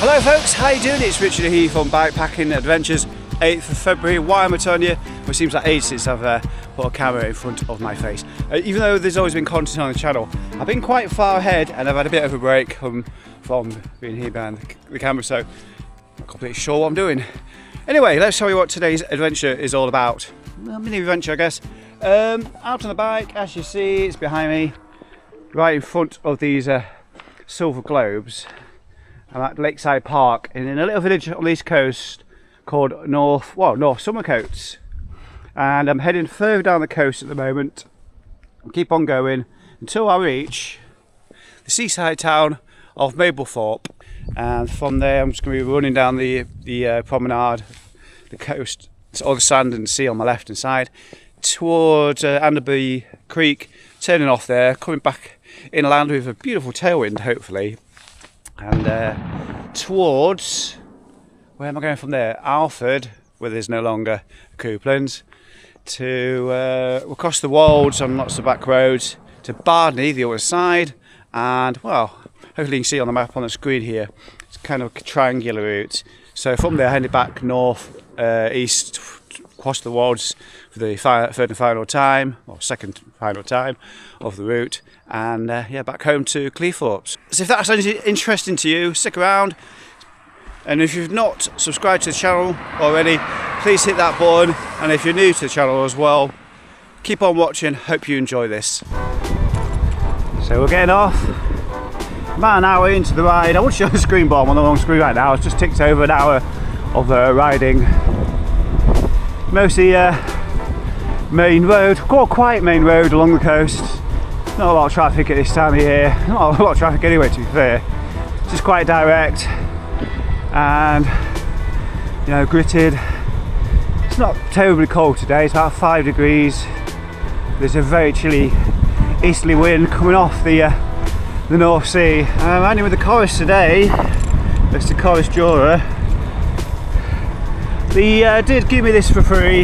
Hello folks, how you doing? It's Richard here from Bikepacking Adventures, 8th of February. Why am I telling you? Well, it seems like ages since I've put a camera in front of my face. Even though there's always been content on the channel, I've been quite far ahead and I've had a bit of a break from being here behind the camera, so I'm not completely sure what I'm doing. Anyway, let's show you what today's adventure is all about. A mini adventure, I guess. Out on the bike, as you see, it's behind me, right in front of these silver globes. I'm at Lakeside Park in a little village on the east coast called North Somercotes, and I'm heading further down the coast at the moment. I'll keep on going until I reach the seaside town of Mablethorpe, and from there I'm just going to be running down the promenade, the coast, all the sand and sea on my left hand side, towards Anderby Creek, turning off there, coming back inland with a beautiful tailwind hopefully, and towards, where am I going from there? Alford, where there's no longer Couplands, to across the Wolds on lots of back roads, to Bardney, the other side, and well, hopefully you can see on the map on the screen here, it's kind of a triangular route. So from there, heading back north, east, across the Wolds for the third and final time, or second final time of the route, and yeah, back home to Cleethorpes. So if that sounds interesting to you, stick around. And if you've not subscribed to the channel already, please hit that button. And if you're new to the channel as well, keep on watching. Hope you enjoy this. So we're getting off. About an hour into the ride. I want to show the screen, but I'm on the wrong screen right now. It's just ticked over an hour of riding. Mostly main road, quite a quiet main road along the coast. Not a lot of traffic at this time of year. Not a lot of traffic anyway, to be fair. It's just quite direct and, you know, gritted. It's not terribly cold today. It's about 5 degrees. There's a very chilly easterly wind coming off the North Sea. I'm riding with the Coros today. It's the Coros Dura. They did give me this for free.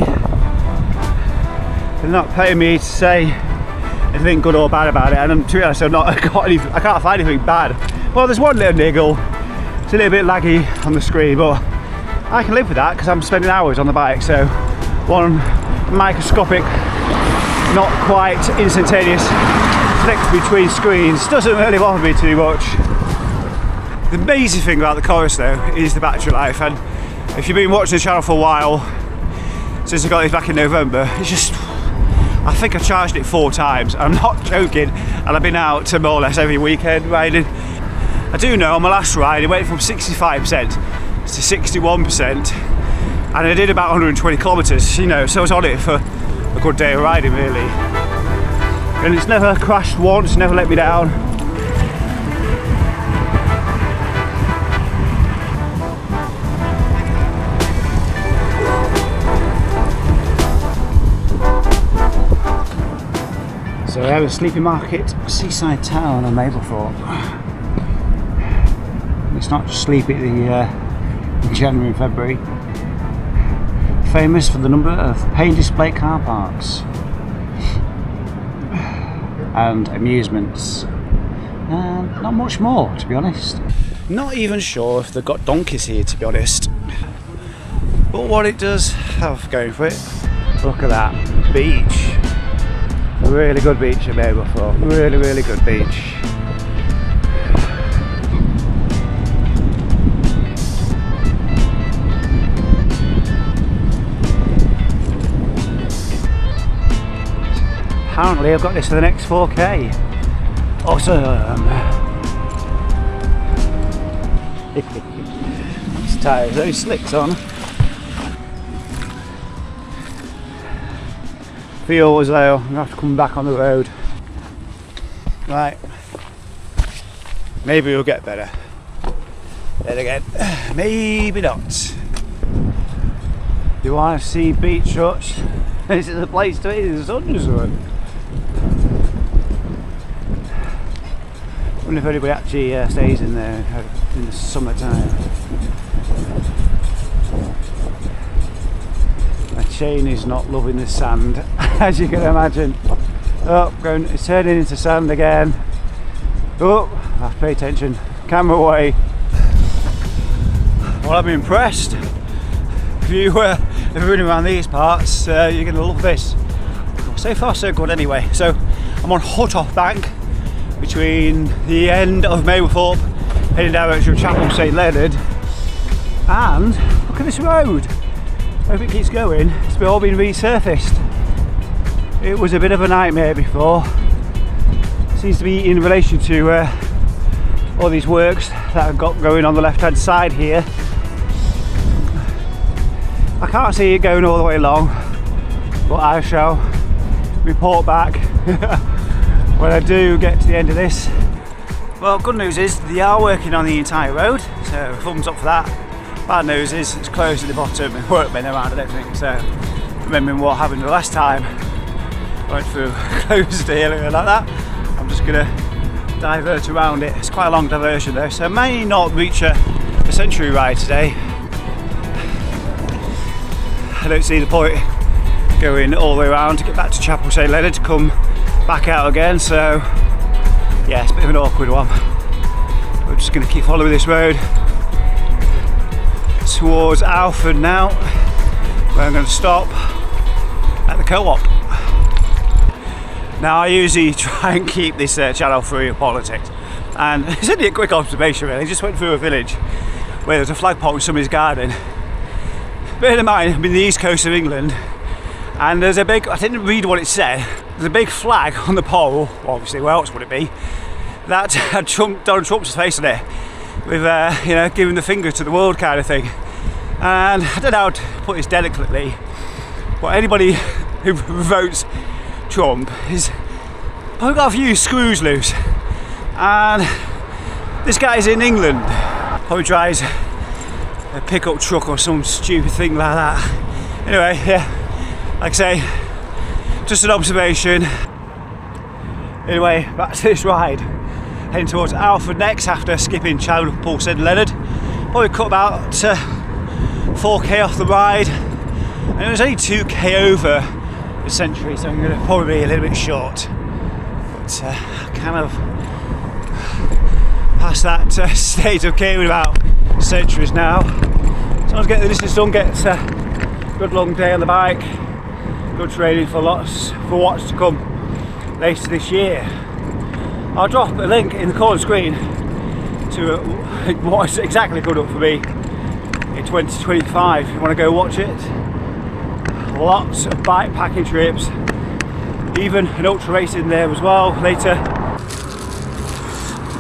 They're not paying me to say anything good or bad about it, and to be honest, I can't find anything bad. Well, there's one little niggle. It's a little bit laggy on the screen, but I can live with that because I'm spending hours on the bike. So one microscopic, not quite instantaneous flick between screens doesn't really bother me too much. The amazing thing about the Coros though is the battery life, and if you've been watching the channel for a while, since I got this back in November, it's just, I think I charged it 4 times. I'm not joking, and I've been out to more or less every weekend riding. I do know on my last ride it went from 65% to 61%, and I did about 120 kilometres, you know, so I was on it for a good day of riding really. And it's never crashed once, never let me down. So we have a sleepy market, seaside town on Mablethorpe. It's not just sleepy in January and February. Famous for the number of paint display car parks and amusements, and not much more, to be honest. Not even sure if they've got donkeys here, to be honest. But what it does have going for it, look at that beach. A really good beach at Mablethorpe. Really, really good beach. Apparently I've got this for the next 4K. Awesome. These tyres, those slicks on. Feel as though I'm going to have to come back on the road. Right. Maybe we'll get better. Then again, maybe not. Do you want to see beach ruts? This is the place to be, the sun's one. I wonder if anybody actually stays in there in the summertime. My chain is not loving the sand, as you can imagine. Oh, it's turning into sand again. Oh, I have to pay attention. Camera away. Well, I'm impressed. If you're running around these parts, you're going to love this. Well, so far so good anyway. So I'm on Hut-off Bank between the end of Mablethorpe heading down to Chapel St Leonard, and look at this road. I hope it keeps going. It's all been resurfaced. It was a bit of a nightmare before. Seems to be in relation to all these works that I've got going on the left hand side here. I can't see it going all the way along, but I shall report back when I do get to the end of this. Well, good news is they are working on the entire road, so thumbs up for that. Bad news is it's closed at the bottom and workmen around and everything, so remembering what happened the last time I went through a closed area like that, I'm just going to divert around it. It's quite a long diversion though, so I may not reach a century ride today. I don't see the point going all the way around to get back to Chapel St Leonard to come back out again, so yeah, it's a bit of an awkward one. We're just going to keep following this road towards Alford now, where I'm going to stop at the co-op. Now I usually try and keep this channel free of politics, and it's only a quick observation really. I just went through a village where there's a flagpole in somebody's garden. Bear in mind, I'm in the east coast of England, and there's a big, I didn't read what it said, there's a big flag on the pole, well, obviously where else would it be, that had Donald Trump's face on it, with you know, giving the finger to the world kind of thing. And I don't know how to put this delicately, but anybody who votes Trump is probably got a few screws loose, and this guy's in England, probably drives a pickup truck or some stupid thing like that. Anyway, yeah, like I say, just an observation. Anyway, back to this ride, heading towards Alford next after skipping Chapel St Leonard. Probably cut about 4k off the ride, and it was only 2k over the century, so I'm going to probably be a little bit short, but kind of past that stage of caring about centuries now. So let's get the distance done, get a good long day on the bike, good training for what's to come later this year. I'll drop a link in the corner screen to what's exactly good up for me in 2025 if you want to go watch it. Lots of bike packing trips, even an ultra race in there as well later.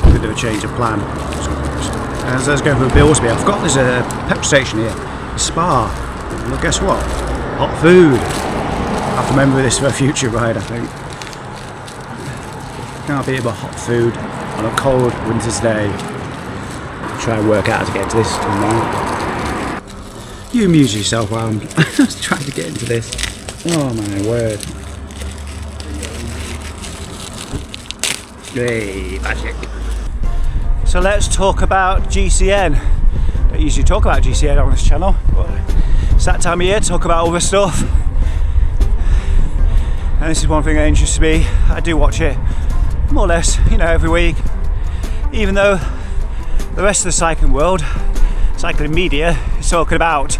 A bit of a change of plan. As I was going through Billsby, I forgot there's a petrol station here, a Spa. Well, guess what? Hot food. I have to remember this for a future ride, I think. Can't beat about hot food on a cold winter's day. I'll try and work out how to get to this tonight. You amuse yourself while I'm trying to get into this. Oh my word. Hey, magic. So let's talk about GCN. Don't usually talk about GCN on this channel, but it's that time of year to talk about other stuff. And this is one thing that interests me. I do watch it more or less, you know, every week. Even though the rest of the cycling world, cycling media, is talking about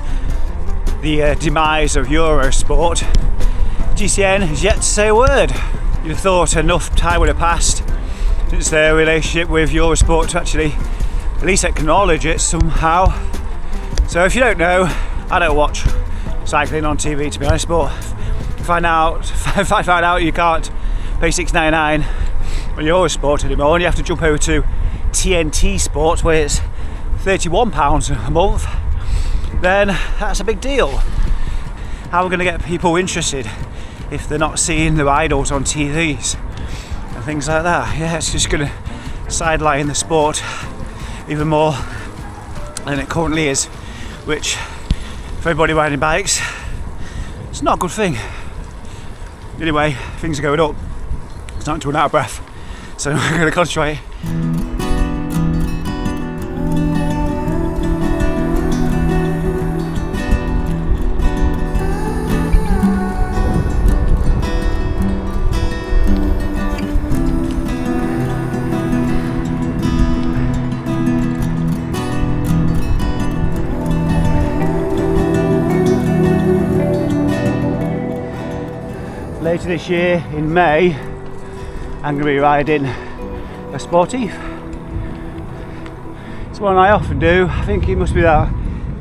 the demise of Eurosport, GCN has yet to say a word. You'd have thought enough time would have passed since their relationship with Eurosport to actually at least acknowledge it somehow. So if you don't know, I don't watch cycling on TV to be honest, but if I find out you can't pay $6.99 on Eurosport anymore and you have to jump over to TNT Sports where it's £31 a month, then that's a big deal. How are we going to get people interested if they're not seeing their idols on TVs and things like that? Yeah, it's just going to sideline the sport even more than it currently is, which for everybody riding bikes, it's not a good thing. Anyway, things are going up. It's starting to run out of breath, so I'm going to concentrate. later this year in May, I'm going to be riding a Sportif. It's one I often do. I think it must be that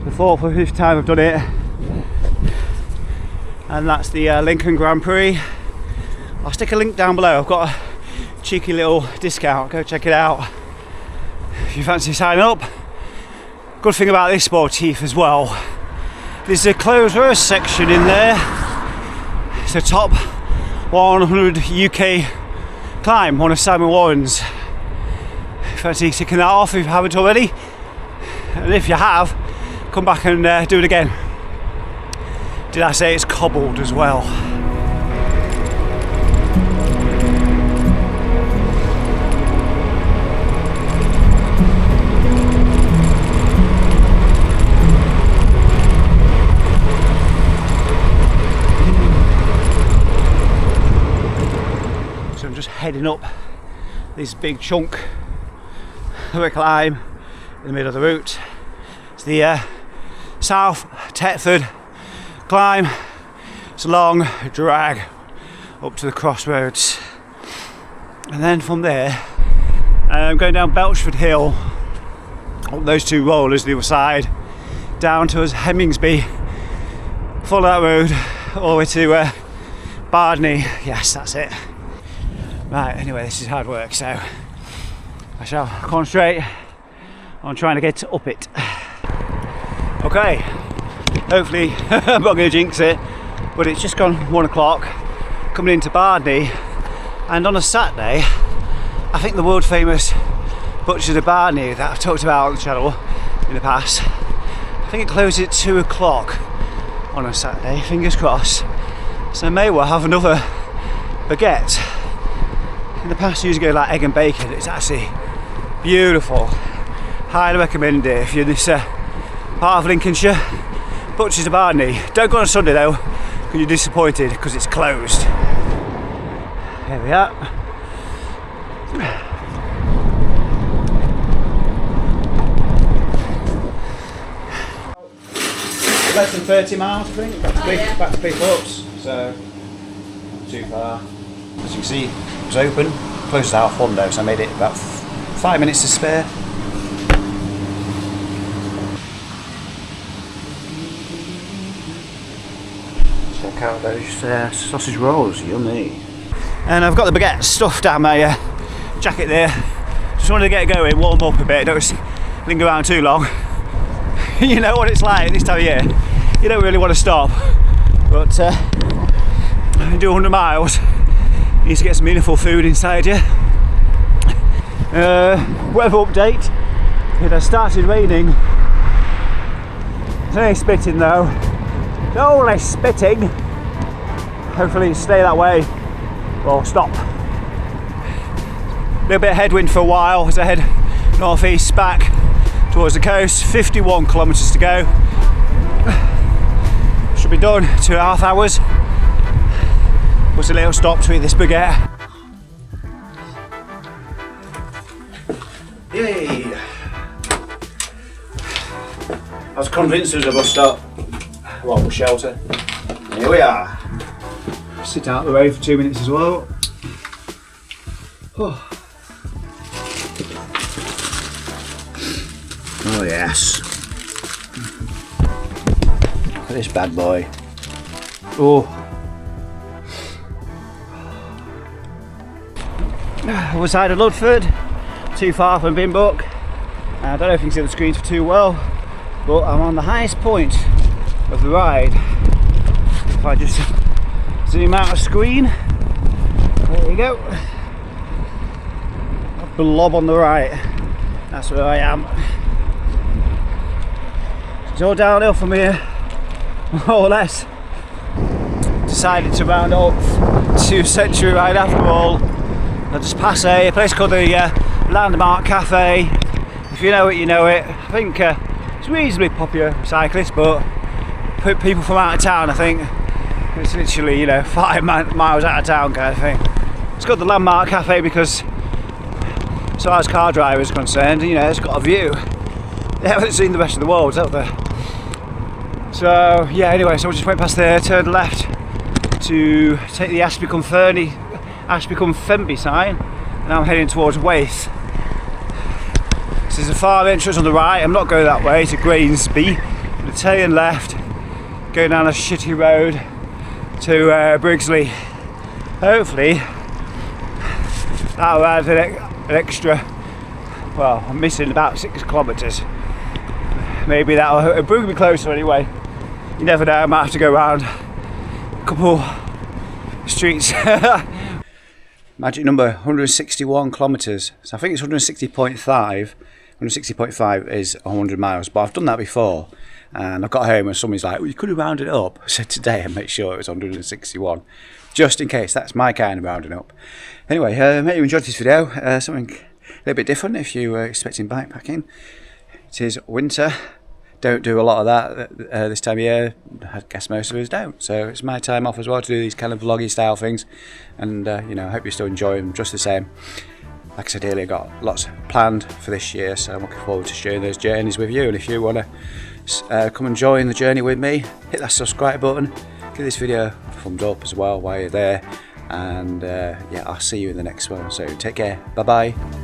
the 4th or 5th time I've done it, and that's the Lincoln Grand Prix. I'll stick a link down below. I've got a cheeky little discount, go check it out if you fancy signing up. Good thing about this Sportif as well, there's a closed reverse section in there. It's a top 100 UK climb, one of Simon Warren's. Fancy ticking that off if you haven't already, and if you have, come back and do it again. Did I say it's cobbled as well? So I'm just heading up this big chunk of a climb in the middle of the route. It's the South Tetford climb. It's a long drag up to the crossroads, and then from there I'm going down Belchford Hill, up those two rollers the other side, down towards Hemmingsby, follow that road all the way to Bardney. Yes, that's it. Right, anyway, this is hard work, so I shall concentrate on trying to get up it. Okay, hopefully I'm not going to jinx it, but it's just gone 1 o'clock, coming into Bardney, and on a Saturday, I think the world famous Butchers of Bardney that I've talked about on the channel in the past, I think it closes at 2 o'clock on a Saturday, fingers crossed, so I may well have another baguette. In the past I used to go like egg and bacon. It's actually beautiful, highly recommend it if you're in this part of Lincolnshire. Butchers of Bardney. Don't go on a Sunday though, because you're disappointed because it's closed. Here we are. Less than 30 miles, I think, back to pick ups, so not too far. As you can see, it was open, closed at 1 though, so I made it about 5 minutes to spare. Check out those sausage rolls, yummy. And I've got the baguette stuffed down my jacket there. Just wanted to get going, warm up a bit, don't just linger around too long. You know what it's like this time of year, you don't really want to stop, but do 100 miles, you need to get some meaningful food inside you. Weather update, it has started raining. It's only spitting though, it's only spitting. Hopefully it stay that way, or stop. A little bit of headwind for a while as I head northeast back towards the coast. 51 kilometres to go. Should be done, 2.5 hours. Was a little stop to eat this baguette. Yay! I was convinced there was a bus stop, well, bus shelter. Here we are. Sit out the road for 2 minutes as well. Oh. Oh yes. Look at this bad boy. Oh. Other side of Ludford, too far from Bimbrook. I don't know if you can see the screens for too well, but I'm on the highest point of the ride. If I just zoom out a screen, there you go. A blob on the right, that's where I am. It's all downhill from here, more or less. Decided to round up to Century Ride after all. I just pass a place called the Landmark Cafe. If you know it, you know it. I think it's reasonably popular for cyclists, but people from out of town, I think it's literally, you know, 5 miles out of town kind of thing. It's called the Landmark Cafe because, as far as car drivers are concerned, you know, it's got a view. They haven't seen the rest of the world, have they? So yeah, anyway, so we just went past there, turned left to take the Ashbecombe sign, and I'm heading towards Waith. This is a farm entrance on the right. I'm not going that way to Gainsby. I'm going to turn left, going down a shitty road to Brigsley. Hopefully that'll add an extra, well, I'm missing about 6 kilometres. Maybe that'll bring me closer anyway. You never know, I might have to go around a couple streets. Magic number, 161 kilometres. So I think it's 160.5. 160.5 is 100 miles, but I've done that before. And I got home and somebody's like, well, you could have rounded it up. So today I made sure it was 161. Just in case, that's my kind of rounding up. Anyway, I hope you enjoyed this video. Something a little bit different if you were expecting bikepacking. It is winter. Don't do a lot of that this time of year. I guess most of us don't. So it's my time off as well to do these kind of vloggy style things. And you know, I hope you still enjoy them just the same. Like I said earlier, got lots planned for this year, so I'm looking forward to sharing those journeys with you. And if you want to come and join the journey with me, hit that subscribe button, give this video a thumbs up as well while you're there. And yeah, I'll see you in the next one. So take care. Bye bye.